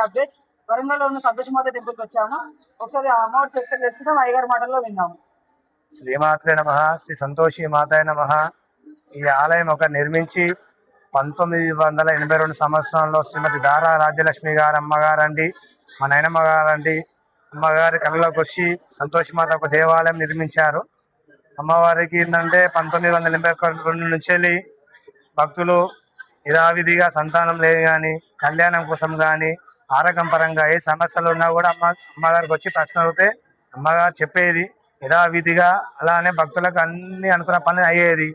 Updates Warangal లో ఉన్న సంతోషమాత temple కి వచ్చాము. ఒకసారి ఆ అమ్మవారు చెప్తే తెలుసుకుందాం, అయ్యగారి మాటల్లో విందాము. శ్రీమాత్రే నమః. శ్రీ సంతోషి మాతాయ నమః. ఈ ఆలయం ఒక నిర్మించి 1982 సంవత్సరంలో శ్రీమతి దారా రాజ్యలక్ష్మి గారు అమ్మగారండి, మా నాయనమ్మ గారండి, అమ్మగారి కళలోకి వచ్చి సంతోషిమాత ఒక దేవాలయం నిర్మించారు. అమ్మవారికి ఏంటంటే 1982 నుంచి వెళ్ళి భక్తులు యథావిధిగా సంతానం లేదు కానీ, కళ్యాణం కోసం కానీ, ఆరోగ్యం పరంగా ఏ సమస్యలు ఉన్నా కూడా అమ్మగారికి వచ్చి ప్రశ్న అడిగితే అమ్మగారు చెప్పేది యథావిధిగా. అలానే భక్తులకు అన్ని అనుకున్న పని అయ్యేది.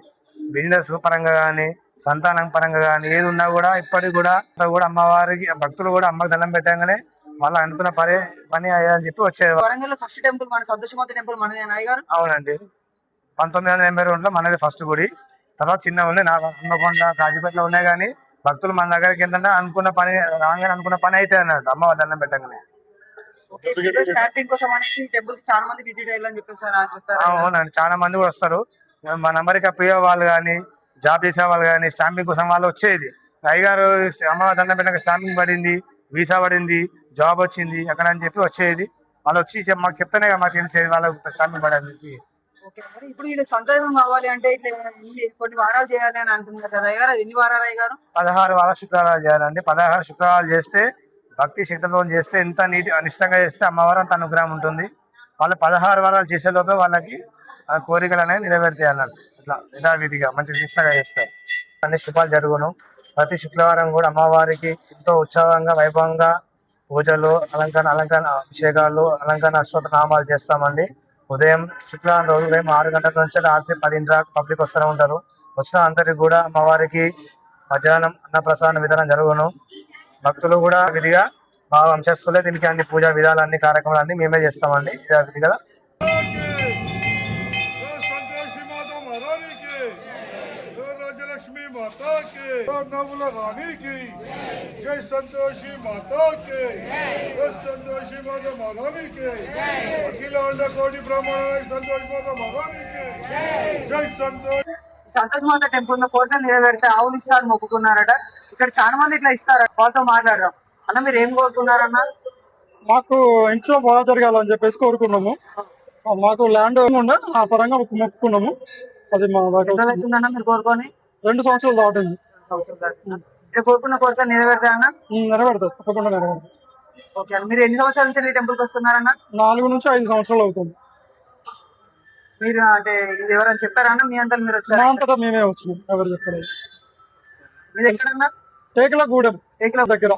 బిజినెస్ పరంగా కానీ, సంతానం పరంగా కానీ ఏది ఉన్నా కూడా ఇప్పటికి కూడా అమ్మవారికి భక్తులు కూడా అమ్మకి దండం పెట్టగానే వాళ్ళు అనుకున్న పని అయ్యాదని చెప్పి వచ్చేది. వరంగల్ లో ఫస్ట్ టెంపుల్ మన సంతోషమాత టెంపుల్ మనదే అయ్యగారు. అవునండి, 1982లో మనది ఫస్ట్ గుడి. తర్వాత చిన్న ఉన్నాయి, హన్మకొండ, కాజీపేటలో ఉన్నాయి. కానీ భక్తులు మన దగ్గరికి ఏంటంటే అనుకున్న పని రాగానే అనుకున్న పని అయితే అన్నట్టు అమ్మ దండం పెట్టగానే. కోసం అనేసి టెంపుల్ చాలా మంది విజిట్ అయ్యాలని చెప్పేసి అవునండి, చాలా మంది కూడా వస్తారు. మన అమెరికా పిఓ వాళ్ళు కానీ, జాబ్ చేసే వాళ్ళు కానీ స్టాంపింగ్ కోసం వాళ్ళు వచ్చేది. అయ్యగారు అమ్మ దండం పెట్టక స్టాంపింగ్ పడింది, వీసా పడింది, జాబ్ వచ్చింది అక్కడ అని చెప్పి వచ్చేది. వాళ్ళు వచ్చి మాకు చెప్తేనే మాకు తెలిసేది వాళ్ళకి స్టాంపింగ్ పడని చెప్పి. ఇప్పుడు ఇది సంతానం కావాలి అంటే ఇట్లా కొన్ని వారాలు చేయాలి అని అంటున్నారు కదా అయ్యారు. ఎన్ని వారాలు అయ్యారు? 16 వారాల శుక్రవారాలు చేయాలండి. 16 శుక్రవారాలు చేస్తే భక్తి శక్తితో చేస్తే ఎంత నిష్టంగా చేస్తే అమ్మవారు అంత అనుగ్రహం ఉంటుంది. వాళ్ళు 16 వారాలు చేసే లోపే వాళ్ళకి కోరికలు అనేవి నెరవేరుతాయి అన్నట్టు. ఇట్లా యథావిధిగా మంచి నిష్టంగా చేస్తారు. అన్ని శుభాలు జరుగును. ప్రతి శుక్రవారం కూడా అమ్మవారికి ఎంతో ఉత్సవంగా వైభవంగా పూజలు, అలంకరణ అభిషేకాలు, అలంకరణ అష్టోత్తర నామాలు చేస్తామండి. ఉదయం శుక్రవారం రోజు ఉదయం 6 గంటల నుంచి రాత్రి 10 దాకా పబ్లిక్ వస్తూ ఉంటారు. వచ్చిన అందరికి కూడా అమ్మవారికి మధ్యాహ్నం అన్నప్రసాదం విధానం జరుగును. భక్తులు కూడా విధిగా మా వంశస్థులే దీనికి అన్ని పూజా విధాలు, అన్ని కార్యక్రమాలు అన్ని మేమే చేస్తామండి విధి కదా. సంతోషమాత టెంపుల్ లో కోరికలు నెరవేరితే ఆవులు ఇస్తారు మొక్కుకున్నారట. ఇక్కడ చాలా మంది ఇట్లా ఇస్తారు, వాళ్ళతో మాట్లాడడం. అన్న మీరు ఏం కోరుకున్నారన్న? మాకు ఇంట్లో బాగా జరగాలని చెప్పేసి కోరుకున్నాము. మాకు ల్యాండ్ ఉండే ఆ పరంగా మొక్కుకున్నాము. అది మా అవుతుందన్న మీరు కోరుకొని 2 సంవత్సరాలు దాటింది. ఇక్కడ కోరుకున్న కోరికలు నెరవేరుతాయన్న? నెరవేరుతుంది, తప్పకుండా నెరవేరుతుంది. ఓకే అన్న, మీరు ఎన్ని సంవత్సరాల నుంచి ఈ టెంపుల్ కి వస్తున్నారన్న? 4 నుంచి 5 సంవత్సరాలు అవుతుంది. మీరు అంటే ఇది ఎవరైనా చెప్పారా అన్న? మీ అంతా మీరు వచ్చారు? మా అంతటా మేమే వచ్చినాం, ఎవరు చెప్పలేదు. మీరు ఎక్కడన్నా? టేకులగూడెం దగ్గర.